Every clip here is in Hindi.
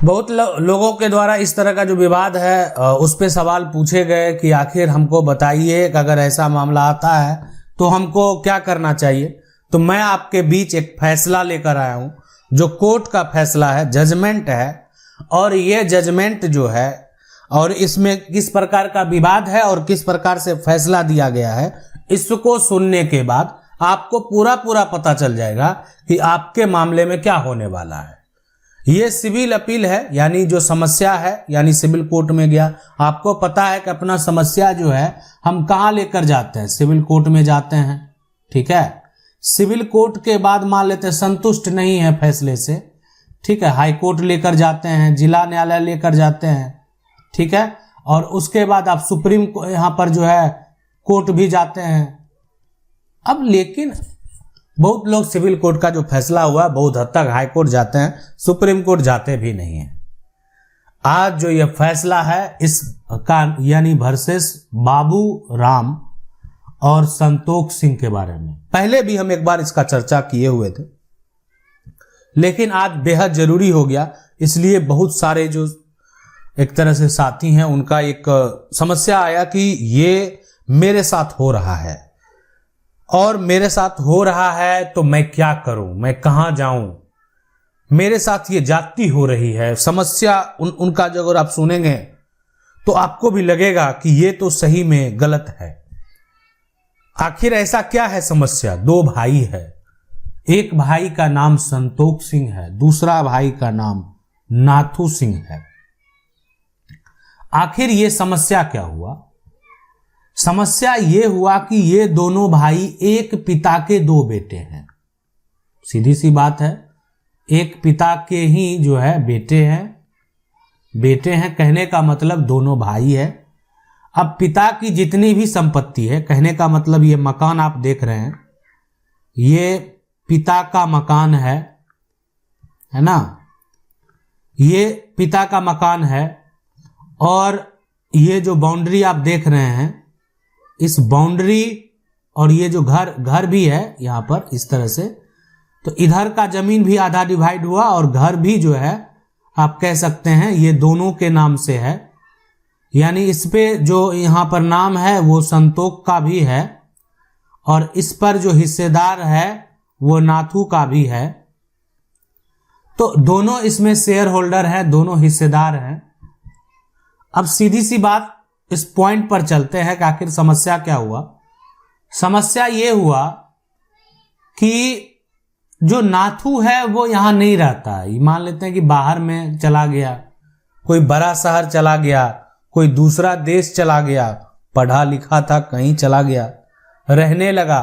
बहुत लोगों के द्वारा इस तरह का जो विवाद है उस पे सवाल पूछे गए कि आखिर हमको बताइए कि अगर ऐसा मामला आता है तो हमको क्या करना चाहिए। तो मैं आपके बीच एक फैसला लेकर आया हूं जो कोर्ट का फैसला है, जजमेंट है, और ये जजमेंट जो है और इसमें किस प्रकार का विवाद है और किस प्रकार से फैसला दिया गया है, इसको सुनने के बाद आपको पूरा पता चल जाएगा कि आपके मामले में क्या होने वाला है। ये सिविल अपील है, यानी जो समस्या है, यानी सिविल कोर्ट में गया। आपको पता है कि अपना समस्या जो है हम कहाँ लेकर जाते हैं, सिविल कोर्ट में जाते हैं। ठीक है, सिविल कोर्ट के बाद मान लेते हैं संतुष्ट नहीं है फैसले से, ठीक है, हाई कोर्ट लेकर जाते हैं, जिला न्यायालय लेकर जाते हैं, ठीक है, और उसके बाद आप सुप्रीम यहाँ पर जो है कोर्ट भी जाते हैं। अब लेकिन बहुत लोग सिविल कोर्ट का जो फैसला हुआ बहुत हद तक हाई कोर्ट जाते हैं, सुप्रीम कोर्ट जाते भी नहीं है। आज जो ये फैसला है इस का यानी वर्सेस बाबू राम और संतोष सिंह के बारे में, पहले भी हम एक बार इसका चर्चा किए हुए थे, लेकिन आज बेहद जरूरी हो गया। इसलिए बहुत सारे जो एक तरह से साथी हैं उनका एक समस्या आया कि ये मेरे साथ हो रहा है और मेरे साथ हो रहा है तो मैं क्या करूं, मैं कहां जाऊं, मेरे साथ ये जाति हो रही है। समस्या उनका जो अगर आप सुनेंगे तो आपको भी लगेगा कि ये तो सही में गलत है। आखिर ऐसा क्या है समस्या? दो भाई है, एक भाई का नाम संतोष सिंह है, दूसरा भाई का नाम नाथू सिंह है। आखिर ये समस्या क्या हुआ? समस्या ये हुआ कि ये दोनों भाई एक पिता के दो बेटे हैं। सीधी सी बात है, एक पिता के ही जो है बेटे हैं, कहने का मतलब दोनों भाई है। अब पिता की जितनी भी संपत्ति है, कहने का मतलब ये मकान आप देख रहे हैं, ये पिता का मकान है ना, ये पिता का मकान है, और ये जो बाउंड्री आप देख रहे हैं, इस बाउंड्री और ये जो घर भी है यहां पर इस तरह से, तो इधर का जमीन भी आधा डिवाइड हुआ और घर भी जो है आप कह सकते हैं ये दोनों के नाम से है। यानी इस पे जो यहां पर नाम है वो संतोष का भी है और इस पर जो हिस्सेदार है वो नाथू का भी है। तो दोनों इसमें शेयर होल्डर हैं, दोनों हिस्सेदार हैं। अब सीधी सी बात इस पॉइंट पर चलते हैं कि आखिर समस्या क्या हुआ। समस्या ये हुआ कि जो नाथू है वो यहां नहीं रहता है, मान लेते हैं कि बाहर में चला गया, कोई बड़ा शहर चला गया, कोई दूसरा देश चला गया, पढ़ा लिखा था कहीं चला गया, रहने लगा।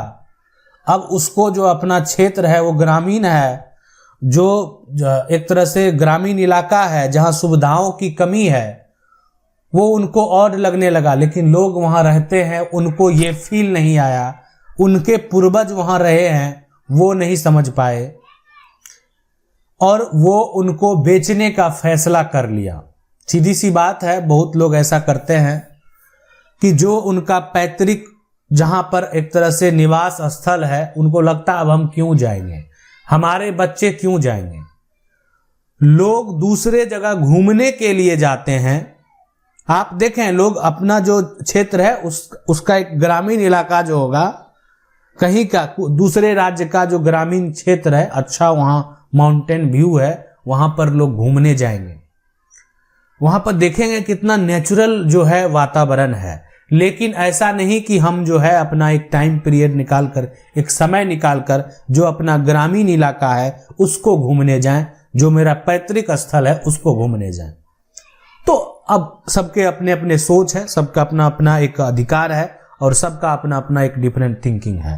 अब उसको जो अपना क्षेत्र है वो ग्रामीण है, जो एक तरह से ग्रामीण इलाका है जहां सुविधाओं की कमी है, वो उनको ऑड लगने लगा। लेकिन लोग वहां रहते हैं, उनको ये फील नहीं आया, उनके पूर्वज वहां रहे हैं वो नहीं समझ पाए और वो उनको बेचने का फैसला कर लिया। सीधी सी बात है, बहुत लोग ऐसा करते हैं कि जो उनका पैतृक जहां पर एक तरह से निवास स्थल है, उनको लगता अब हम क्यों जाएंगे, हमारे बच्चे क्यों जाएंगे। लोग दूसरे जगह घूमने के लिए जाते हैं। आप देखें, लोग अपना जो क्षेत्र है उसका एक ग्रामीण इलाका जो होगा, कहीं का दूसरे राज्य का जो ग्रामीण क्षेत्र है, अच्छा वहां माउंटेन व्यू है, वहां पर लोग घूमने जाएंगे, वहां पर देखेंगे कितना नेचुरल जो है वातावरण है। लेकिन ऐसा नहीं कि हम जो है अपना एक टाइम पीरियड निकालकर, एक समय निकालकर जो अपना ग्रामीण इलाका है उसको घूमने जाएं, जो मेरा पैतृक स्थल है उसको घूमने जाएं। तो अब सबके अपने अपने सोच है, सबका अपना अपना एक अधिकार है और सबका अपना अपना एक डिफरेंट थिंकिंग है।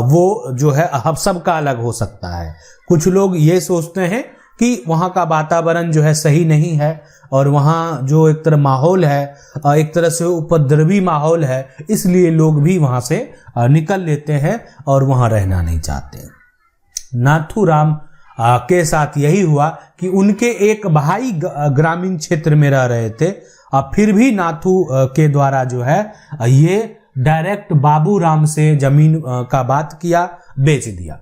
वो जो है अब सबका अलग हो सकता है। कुछ लोग ये सोचते हैं कि वहाँ का वातावरण जो है सही नहीं है और वहाँ जो एक तरह माहौल है, एक तरह से उपद्रवी माहौल है, इसलिए लोग भी वहाँ से निकल लेते हैं और वहाँ रहना नहीं चाहते। नाथूराम के साथ यही हुआ कि उनके एक भाई ग्रामीण क्षेत्र में रह रहे थे, फिर भी नाथू के द्वारा जो है ये डायरेक्ट बाबू राम से जमीन का बात किया, बेच दिया।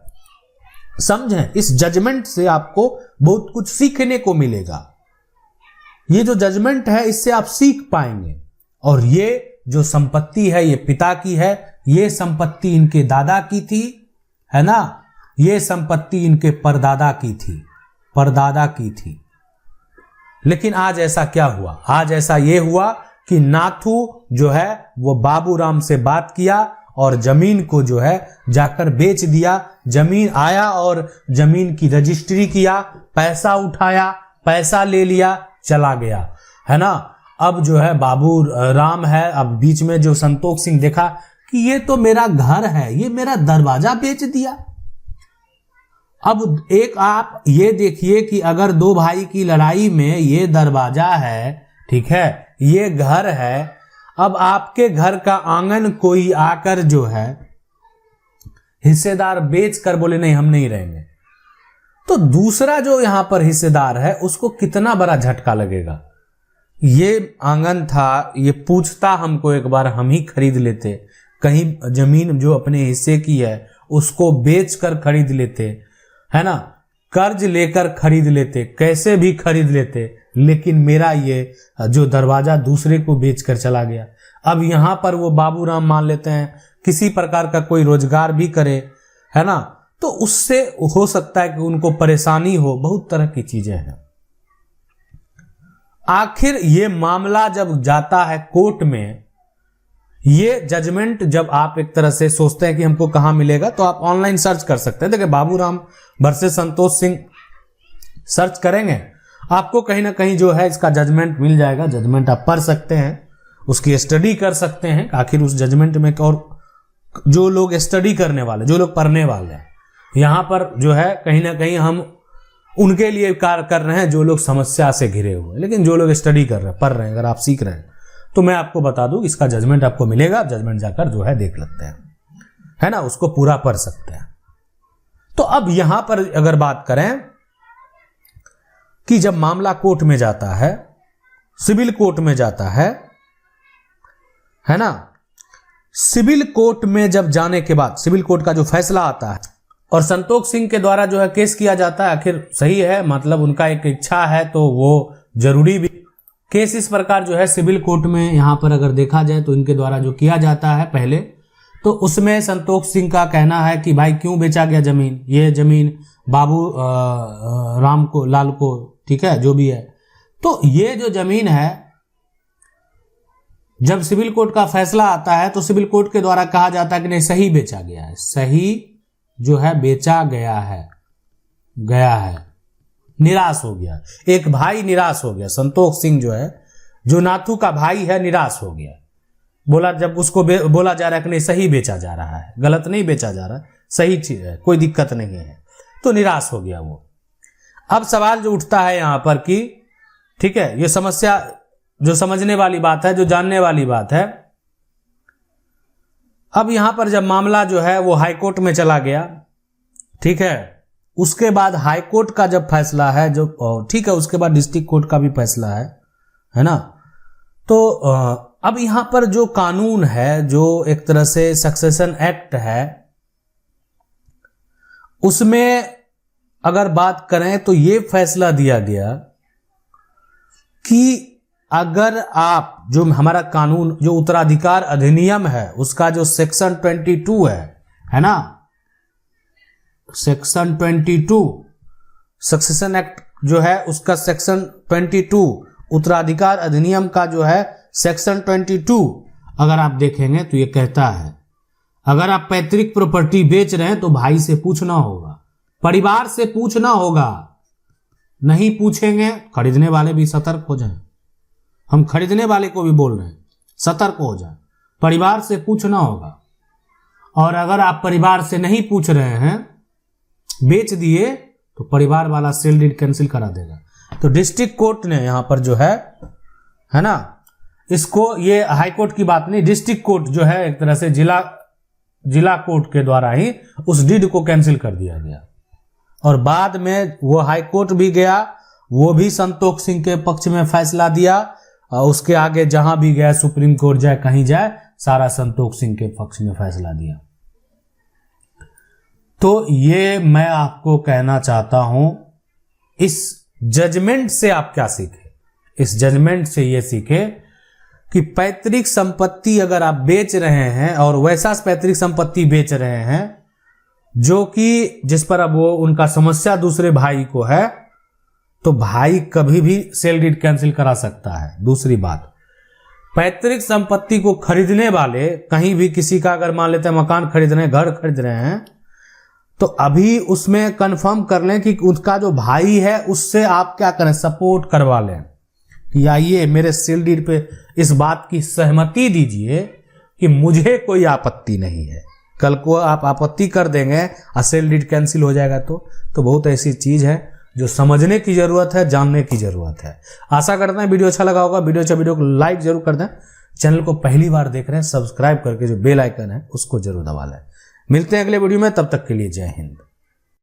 समझें, इस जजमेंट से आपको बहुत कुछ सीखने को मिलेगा। ये जो जजमेंट है इससे आप सीख पाएंगे। और ये जो संपत्ति है ये पिता की है, ये संपत्ति इनके दादा की थी, है ना, ये संपत्ति इनके परदादा की थी, परदादा की थी। लेकिन आज ऐसा क्या हुआ? आज ऐसा ये हुआ कि नाथू जो है वो बाबूराम से बात किया और जमीन को जो है जाकर बेच दिया। जमीन आया और जमीन की रजिस्ट्री किया, पैसा उठाया, पैसा ले लिया, चला गया, है ना। अब जो है बाबू राम है, अब बीच में जो संतोष सिंह देखा कि ये तो मेरा घर है, ये मेरा दरवाजा बेच दिया। अब एक आप ये देखिए कि अगर दो भाई की लड़ाई में ये दरवाजा है, ठीक है, ये घर है, अब आपके घर का आंगन कोई आकर जो है हिस्सेदार बेच कर बोले नहीं हम नहीं रहेंगे, तो दूसरा जो यहां पर हिस्सेदार है उसको कितना बड़ा झटका लगेगा। ये आंगन था, ये पूछता हमको एक बार हम ही खरीद लेते, कहीं जमीन जो अपने हिस्से की है उसको बेच कर खरीद लेते, है ना, कर्ज लेकर खरीद लेते, कैसे भी खरीद लेते, लेकिन मेरा ये जो दरवाजा दूसरे को बेचकर चला गया। अब यहां पर वो बाबूराम मान लेते हैं किसी प्रकार का कोई रोजगार भी करे, है ना, तो उससे हो सकता है कि उनको परेशानी हो, बहुत तरह की चीजें हैं। आखिर ये मामला जब जाता है कोर्ट में, ये जजमेंट जब आप एक तरह से सोचते हैं कि हमको कहां मिलेगा, तो आप ऑनलाइन सर्च कर सकते हैं। देखिए बाबूराम वर्सेस संतोष सिंह सर्च करेंगे, आपको कहीं ना कहीं जो है इसका जजमेंट मिल जाएगा। जजमेंट आप पढ़ सकते हैं, उसकी स्टडी कर सकते हैं, आखिर उस जजमेंट में। और जो लोग स्टडी करने वाले, जो लोग पढ़ने वाले हैं, यहां पर जो है कहीं ना कहीं हम उनके लिए कार्य कर रहे हैं जो लोग समस्या से घिरे हुए हैं। लेकिन जो लोग स्टडी कर रहे हैं, पढ़ रहे हैं, अगर आप सीख रहे हैं, तो मैं आपको बता दूं इसका जजमेंट आपको मिलेगा। जजमेंट जाकर जो है देख लेते हैं, है ना, उसको पूरा पढ़ सकते हैं। तो अब यहां पर अगर बात करें कि जब मामला कोर्ट में जाता है, सिविल कोर्ट में जाता है ना, सिविल कोर्ट में जब जाने के बाद सिविल कोर्ट का जो फैसला आता है और संतोष सिंह के द्वारा जो है केस किया जाता है, आखिर सही है, मतलब उनका एक इच्छा है तो वो जरूरी भी केस इस प्रकार जो है सिविल कोर्ट में यहां पर अगर देखा जाए तो इनके द्वारा जो किया जाता है पहले, तो उसमें संतोष सिंह का कहना है कि भाई क्यों बेचा गया जमीन, ये जमीन बाबू राम को, लाल को, ठीक है, जो भी है, तो ये जो जमीन है जब सिविल कोर्ट का फैसला आता है तो सिविल कोर्ट के द्वारा कहा जाता है कि नहीं सही बेचा गया है, सही जो है बेचा गया है, निराश हो गया, एक भाई निराश हो गया, संतोष सिंह जो है, जो नाथू का भाई है, निराश हो गया। बोला, जब उसको बोला जा रहा है कि नहीं सही बेचा जा रहा है, गलत नहीं बेचा जा रहा, सही चीज है, कोई दिक्कत नहीं है, तो निराश हो गया वो। अब सवाल जो उठता है यहां पर कि ठीक है, ये समस्या जो समझने वाली बात है, जो जानने वाली बात है। अब यहां पर जब मामला जो है वो हाईकोर्ट में चला गया, ठीक है, उसके बाद हाईकोर्ट का जब फैसला है, जो ठीक है, उसके बाद डिस्ट्रिक्ट कोर्ट का भी फैसला है ना, तो अब यहां पर जो कानून है, जो एक तरह से सक्सेशन एक्ट है, उसमें अगर बात करें तो ये फैसला दिया गया कि अगर आप जो हमारा कानून, जो उत्तराधिकार अधिनियम है, उसका जो सेक्शन 22 है ना, सेक्शन 22 सक्सेशन एक्ट जो है उसका सेक्शन 22, उत्तराधिकार अधिनियम का जो है सेक्शन 22, अगर आप देखेंगे तो ये कहता है अगर आप पैतृक प्रॉपर्टी बेच रहे हैं तो भाई से पूछना होगा, परिवार से पूछना होगा। नहीं पूछेंगे, खरीदने वाले भी सतर्क हो जाएं। हम खरीदने वाले को भी बोल रहे हैं, सतर्क हो जाए, परिवार से पूछना होगा। और अगर आप परिवार से नहीं पूछ रहे हैं, बेच दिए, तो परिवार वाला सेल डीड कैंसिल करा देगा। तो डिस्ट्रिक्ट कोर्ट ने यहां पर जो है ना, इसको, ये हाई कोर्ट की बात नहीं, डिस्ट्रिक्ट कोर्ट जो है एक तरह से जिला कोर्ट के द्वारा ही उस डीड को कैंसिल कर दिया गया। और बाद में वो हाई कोर्ट भी गया, वो भी संतोष सिंह के पक्ष में फैसला दिया, और उसके आगे जहां भी गया, सुप्रीम कोर्ट जाए, कहीं जाए, सारा संतोष सिंह के पक्ष में फैसला दिया। तो ये मैं आपको कहना चाहता हूं, इस जजमेंट से आप क्या सीखे, इस जजमेंट से ये सीखे कि पैतृक संपत्ति अगर आप बेच रहे हैं और वैसा पैतृक संपत्ति बेच रहे हैं जो कि जिस पर अब वो उनका समस्या दूसरे भाई को है, तो भाई कभी भी सेल डीड कैंसिल करा सकता है। दूसरी बात, पैतृक संपत्ति को खरीदने वाले कहीं भी किसी का अगर मान लेते हैं मकान खरीद रहे हैं, घर खरीद रहे हैं, तो अभी उसमें कंफर्म कर लें कि उसका जो भाई है उससे आप क्या करें, सपोर्ट करवा लें कि आइए मेरे सेल डीड पे इस बात की सहमति दीजिए कि मुझे कोई आपत्ति नहीं है। कल को आप आपत्ति कर देंगे और सेल डीड कैंसिल हो जाएगा तो बहुत ऐसी चीज है जो समझने की जरूरत है, जानने की जरूरत है। आशा करते हैं वीडियो अच्छा लगा होगा। वीडियो को लाइक जरूर कर दें। चैनल को पहली बार देख रहे हैं, सब्सक्राइब करके जो बेल आइकन है उसको जरूर दबा लें। मिलते हैं अगले वीडियो में, तब तक के लिए जय हिंद।